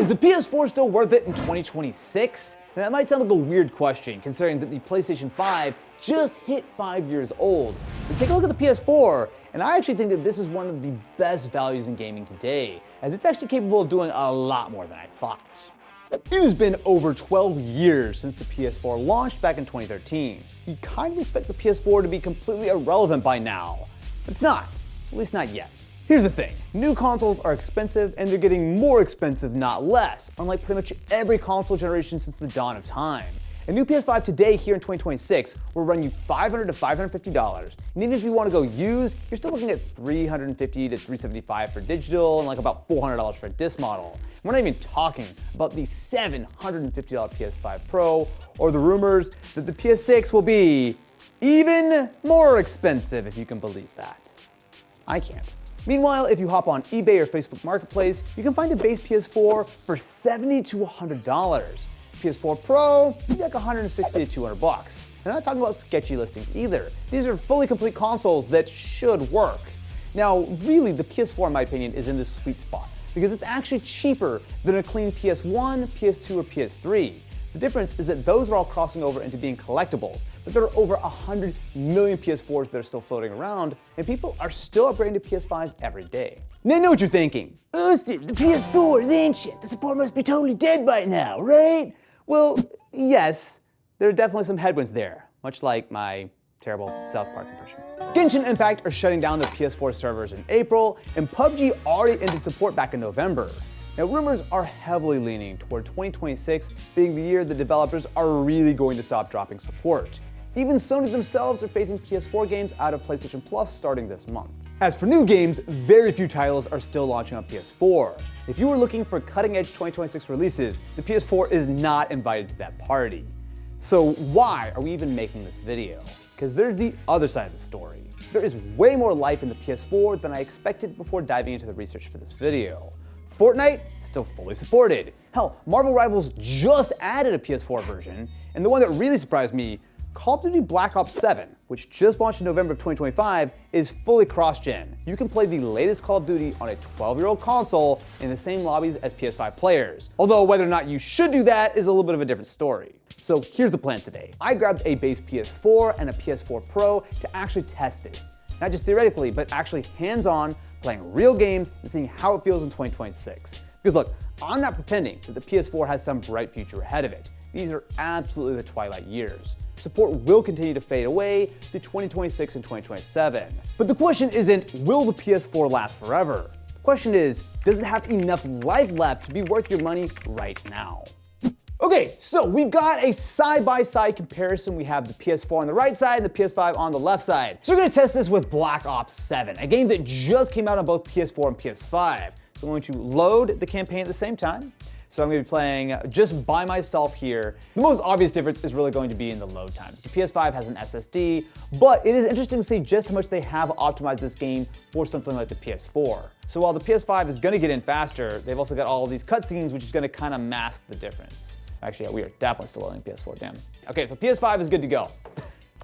the PS4 still worth it in 2026? Now, that might sound like a weird question, considering that the PlayStation 5 just hit 5 years old. But take a look at the PS4, and I actually think that this is one of the best values in gaming today, as it's actually capable of doing a lot more than I thought. It has been over 12 years since the PS4 launched back in 2013. You'd kind of expect the PS4 to be completely irrelevant by now. It's not, at least not yet. Here's the thing, new consoles are expensive and they're getting more expensive, not less, unlike pretty much every console generation since the dawn of time. A new PS5 today here in 2026 will run you $500 to $550, and even if you want to go used, you're still looking at $350 to $375 for digital and like about $400 for a disc model. And we're not even talking about the $750 PS5 Pro or the rumors that the PS6 will be even more expensive, if you can believe that. I can't. Meanwhile, if you hop on eBay or Facebook Marketplace, you can find a base PS4 for $70 to $100. PS4 Pro, maybe like $160 to $200. I'm not talking about sketchy listings either. These are fully complete consoles that should work. Now, really, the PS4, in my opinion, is in the sweet spot because it's actually cheaper than a clean PS1, PS2, or PS3. The difference is that those are all crossing over into being collectibles, but there are over 100 million PS4s that are still floating around, and people are still upgrading to PS5s every day. Now I know what you're thinking. Austin, the PS4 is ancient. The support must be totally dead by now, right? Well, yes, there are definitely some headwinds there, much like my terrible South Park impression. Genshin Impact are shutting down their PS4 servers in April, and PUBG already ended support back in November. Now, rumors are heavily leaning toward 2026 being the year the developers are really going to stop dropping support. Even Sony themselves are phasing PS4 games out of PlayStation Plus starting this month. As for new games, very few titles are still launching on PS4. If you were looking for cutting-edge 2026 releases, the PS4 is not invited to that party. So why are we even making this video? Because there's the other side of the story. There is way more life in the PS4 than I expected before diving into the research for this video. Fortnite, still fully supported. Hell, Marvel Rivals just added a PS4 version, and the one that really surprised me, Call of Duty Black Ops 7, which just launched in November of 2025, is fully cross-gen. You can play the latest Call of Duty on a 12-year-old console in the same lobbies as PS5 players. Although whether or not you should do that is a little bit of a different story. So here's the plan today. I grabbed a base PS4 and a PS4 Pro to actually test this. Not just theoretically, but actually hands-on, playing real games and seeing how it feels in 2026. Because look, I'm not pretending that the PS4 has some bright future ahead of it. These are absolutely the twilight years. Support will continue to fade away through 2026 and 2027. But the question isn't, will the PS4 last forever? The question is, does it have enough life left to be worth your money right now? Okay, so we've got a side-by-side comparison. We have the PS4 on the right side and the PS5 on the left side. So we're gonna test this with Black Ops 7, a game that just came out on both PS4 and PS5. So I'm going to load the campaign at the same time. So I'm going to be playing just by myself here. The most obvious difference is really going to be in the load times. The PS5 has an SSD, but it is interesting to see just how much they have optimized this game for something like the PS4. So while the PS5 is going to get in faster, they've also got all of these cutscenes, which is going to kind of mask the difference. Actually, yeah, we are definitely still loading PS4, damn. Okay, so PS5 is good to go.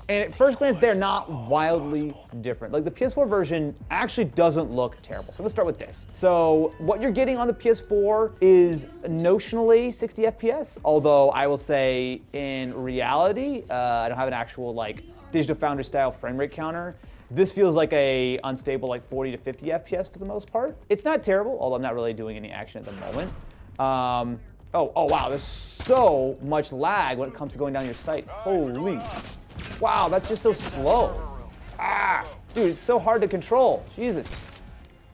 And at first glance, they're not wildly different. Like the PS4 version actually doesn't look terrible. So let's start with this. So what you're getting on the PS4 is notionally 60 FPS, although I will say in reality, I don't have an actual like Digital Foundry style frame rate counter. This feels like a unstable like 40 to 50 FPS for the most part. It's not terrible, although I'm not really doing any action at the moment. Oh wow, there's so much lag when it comes to going down your sights. Holy. Wow, that's just so slow. Ah, dude, it's so hard to control. Jesus.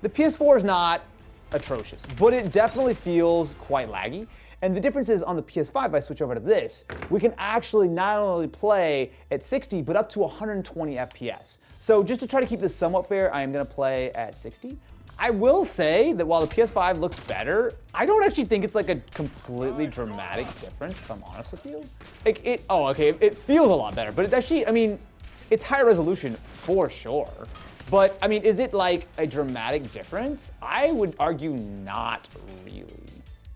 The PS4 is not atrocious, but it definitely feels quite laggy. And the difference is on the PS5, if I switch over to this, we can actually not only play at 60, but up to 120 FPS. So just to try to keep this somewhat fair, I am gonna play at 60. I will say that while the PS5 looks better, I don't actually think it's like a completely dramatic difference, if I'm honest with you. Like it feels a lot better, but it's actually, I mean, it's higher resolution for sure. But I mean, is it like a dramatic difference? I would argue not really.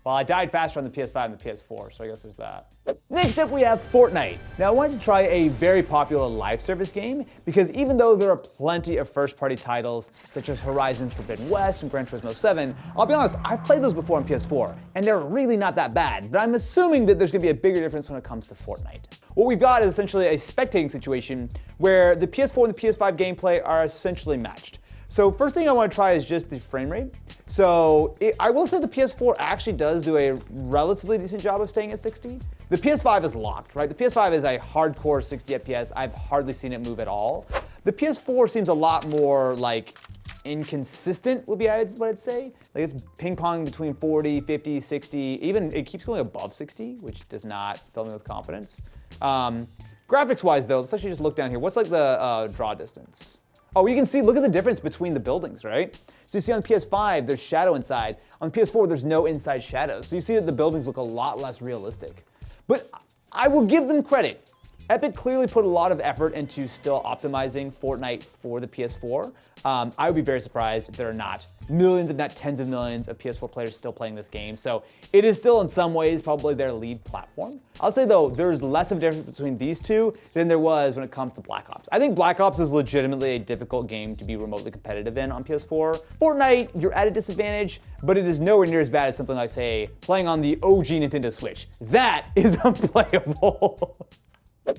Well, I died faster on the PS5 and the PS4, so I guess there's that. Next up, we have Fortnite. Now, I wanted to try a very popular live service game because even though there are plenty of first-party titles such as Horizon Forbidden West and Gran Turismo 7, I'll be honest, I've played those before on PS4, and they're really not that bad, but I'm assuming that there's going to be a bigger difference when it comes to Fortnite. What we've got is essentially a spectating situation where the PS4 and the PS5 gameplay are essentially matched. So first thing I want to try is just the frame rate. So I will say the PS4 actually does do a relatively decent job of staying at 60. The PS5 is locked, right? The PS5 is a hardcore 60 FPS. I've hardly seen it move at all. The PS4 seems a lot more like inconsistent would be what I'd say. Like it's ping-pong between 40, 50, 60, even it keeps going above 60, which does not fill me with confidence. Graphics-wise though, let's actually just look down here. What's like the draw distance? Oh, you can see, look at the difference between the buildings, right? So you see on PS5, there's shadow inside. On PS4, there's no inside shadows. So you see that the buildings look a lot less realistic. But I will give them credit. Epic clearly put a lot of effort into still optimizing Fortnite for the PS4. I would be very surprised if there are not millions, if not tens of millions of PS4 players still playing this game. So it is still in some ways probably their lead platform. I'll say though, there's less of a difference between these two than there was when it comes to Black Ops. I think Black Ops is legitimately a difficult game to be remotely competitive in on PS4. Fortnite, you're at a disadvantage, but it is nowhere near as bad as something like, say, playing on the OG Nintendo Switch. That is unplayable.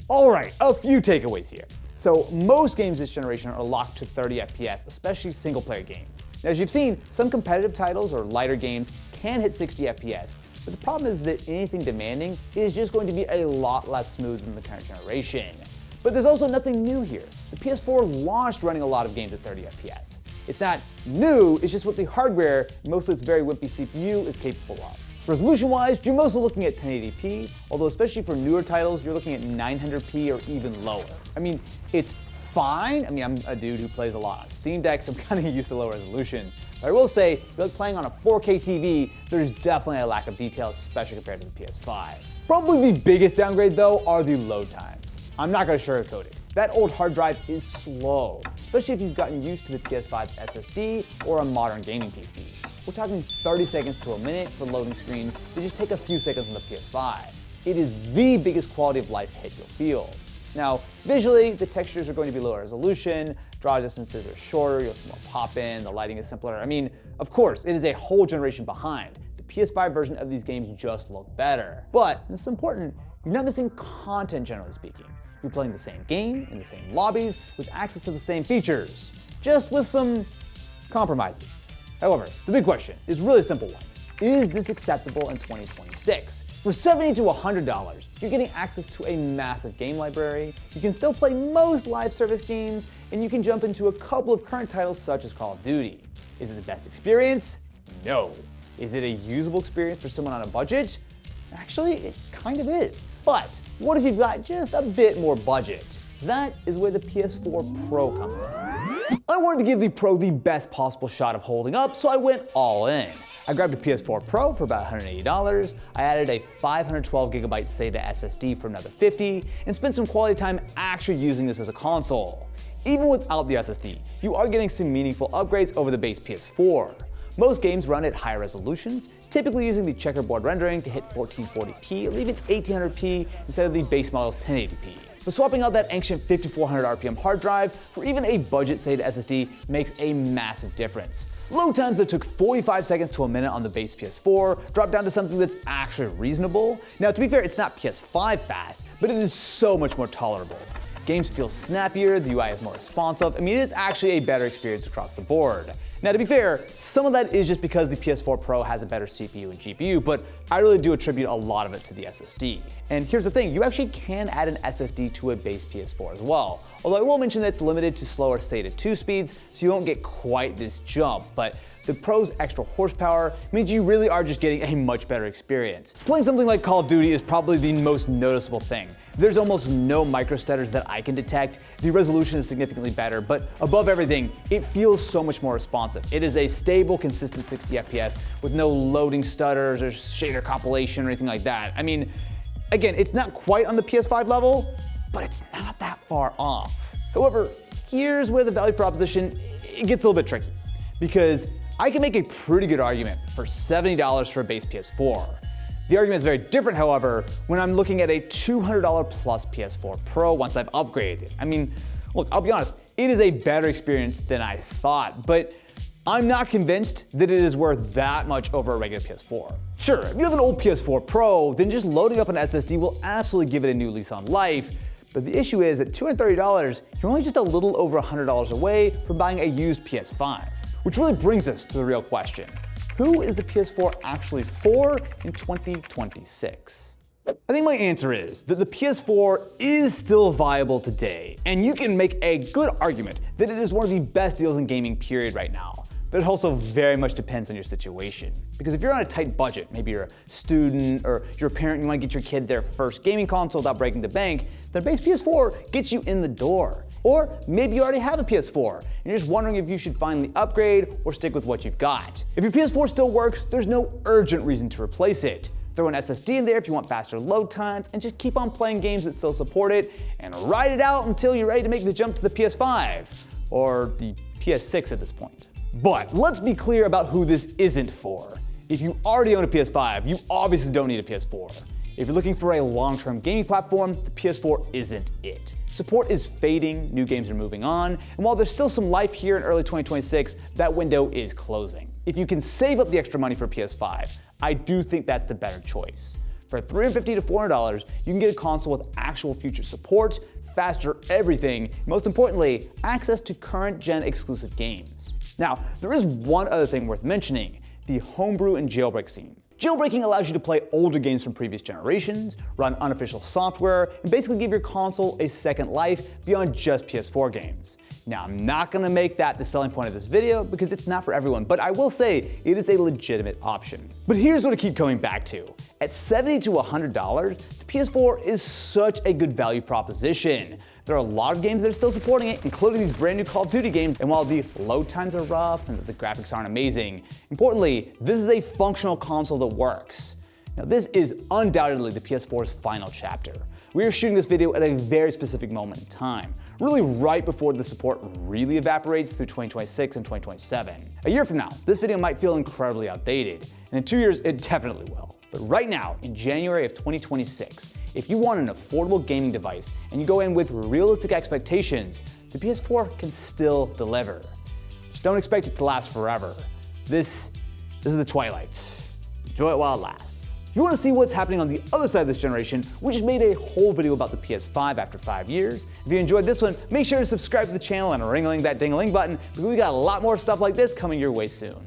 All right, a few takeaways here. So most games this generation are locked to 30 FPS, especially single player games. Now, as you've seen, some competitive titles or lighter games can hit 60 FPS, but the problem is that anything demanding is just going to be a lot less smooth than the current generation. But there's also nothing new here. The PS4 launched running a lot of games at 30 FPS. It's not new, it's just what the hardware, mostly its very wimpy CPU, is capable of. Resolution-wise, you're mostly looking at 1080p, although especially for newer titles, you're looking at 900p or even lower. I mean, it's fine. I mean, I'm a dude who plays a lot on Steam Deck, so I'm kind of used to low resolutions. But I will say, if you're like playing on a 4K TV, there's definitely a lack of detail, especially compared to the PS5. Probably the biggest downgrade, though, are the load times. I'm not going to sugarcoat it. That old hard drive is slow, especially if you've gotten used to the PS5's SSD or a modern gaming PC. We're talking 30 seconds to a minute for loading screens that just take a few seconds on the PS5. It is the biggest quality of life hit you'll feel. Now, visually, the textures are going to be lower resolution, draw distances are shorter, you'll see more pop-in, the lighting is simpler. I mean, of course, it is a whole generation behind. The PS5 version of these games just look better. But, and this is important, you're not missing content generally speaking. You're playing the same game, in the same lobbies, with access to the same features, just with some compromises. However, the big question is really a simple one. Is this acceptable in 2026? For $70 to $100, you're getting access to a massive game library, you can still play most live service games, and you can jump into a couple of current titles such as Call of Duty. Is it the best experience? No. Is it a usable experience for someone on a budget? Actually, it kind of is. But what if you've got just a bit more budget? That is where the PS4 Pro comes in. I wanted to give the Pro the best possible shot of holding up, so I went all in. I grabbed a PS4 Pro for about $180, I added a 512GB SATA SSD for another $50, and spent some quality time actually using this as a console. Even without the SSD, you are getting some meaningful upgrades over the base PS4. Most games run at higher resolutions, typically using the checkerboard rendering to hit 1440p or even 1800p instead of the base model's 1080p. But swapping out that ancient 5400 RPM hard drive for even a budget SATA SSD makes a massive difference. Load times that took 45 seconds to a minute on the base PS4 drop down to something that's actually reasonable. Now, to be fair, it's not PS5 fast, but it is so much more tolerable. Games feel snappier, the UI is more responsive. I mean, it is actually a better experience across the board. Now, to be fair, some of that is just because the PS4 Pro has a better CPU and GPU, but I really do attribute a lot of it to the SSD. And here's the thing, you actually can add an SSD to a base PS4 as well. Although I will mention that it's limited to slower SATA 2 speeds, so you won't get quite this jump, but the Pro's extra horsepower means you really are just getting a much better experience. Playing something like Call of Duty is probably the most noticeable thing. There's almost no microstutters that I can detect, the resolution is significantly better, but above everything, it feels so much more responsive. It is a stable, consistent 60 FPS with no loading stutters or shader compilation or anything like that. I mean, again, it's not quite on the PS5 level, but it's not that far off. However, here's where the value proposition it gets a little bit tricky. because I can make a pretty good argument for $70 for a base PS4. The argument is very different, however, when I'm looking at a $200 plus PS4 Pro once I've upgraded. I mean, look, I'll be honest, it is a better experience than I thought, but I'm not convinced that it is worth that much over a regular PS4. Sure, if you have an old PS4 Pro, then just loading up an SSD will absolutely give it a new lease on life. But the issue is at $230, you're only just a little over $100 away from buying a used PS5. Which really brings us to the real question. Who is the PS4 actually for in 2026? I think my answer is that the PS4 is still viable today, and you can make a good argument that it is one of the best deals in gaming period right now. But it also very much depends on your situation. Because if you're on a tight budget, maybe you're a student or you're a parent and you want to get your kid their first gaming console without breaking the bank, then a base PS4 gets you in the door. Or maybe you already have a PS4 and you're just wondering if you should finally upgrade or stick with what you've got. If your PS4 still works, there's no urgent reason to replace it. Throw an SSD in there if you want faster load times, and just keep on playing games that still support it and ride it out until you're ready to make the jump to the PS5 or the PS6 at this point. But let's be clear about who this isn't for. If you already own a PS5, you obviously don't need a PS4. If you're looking for a long-term gaming platform, the PS4 isn't it. Support is fading, new games are moving on, and while there's still some life here in early 2026, that window is closing. If you can save up the extra money for a PS5, I do think that's the better choice. For $350 to $400, you can get a console with actual future support, faster everything, and most importantly, access to current gen exclusive games. Now, there is one other thing worth mentioning, the homebrew and jailbreak scene. Jailbreaking allows you to play older games from previous generations, run unofficial software, and basically give your console a second life beyond just PS4 games. Now, I'm not gonna make that the selling point of this video because it's not for everyone, but I will say it is a legitimate option. But here's what I keep coming back to. At $70 to $100, the PS4 is such a good value proposition. There are a lot of games that are still supporting it, including these brand new Call of Duty games, and while the load times are rough and the graphics aren't amazing, importantly, this is a functional console that works. Now, this is undoubtedly the PS4's final chapter. We are shooting this video at a very specific moment in time, really right before the support really evaporates through 2026 and 2027. A year from now, this video might feel incredibly outdated, and in 2 years, it definitely will. But right now, in January of 2026, if you want an affordable gaming device and you go in with realistic expectations, the PS4 can still deliver. Just don't expect it to last forever. This is the twilight. Enjoy it while it lasts. If you want to see what's happening on the other side of this generation, we just made a whole video about the PS5 after 5 years. If you enjoyed this one, make sure to subscribe to the channel and ring-a-ling that ding-a-ling button because we got a lot more stuff like this coming your way soon.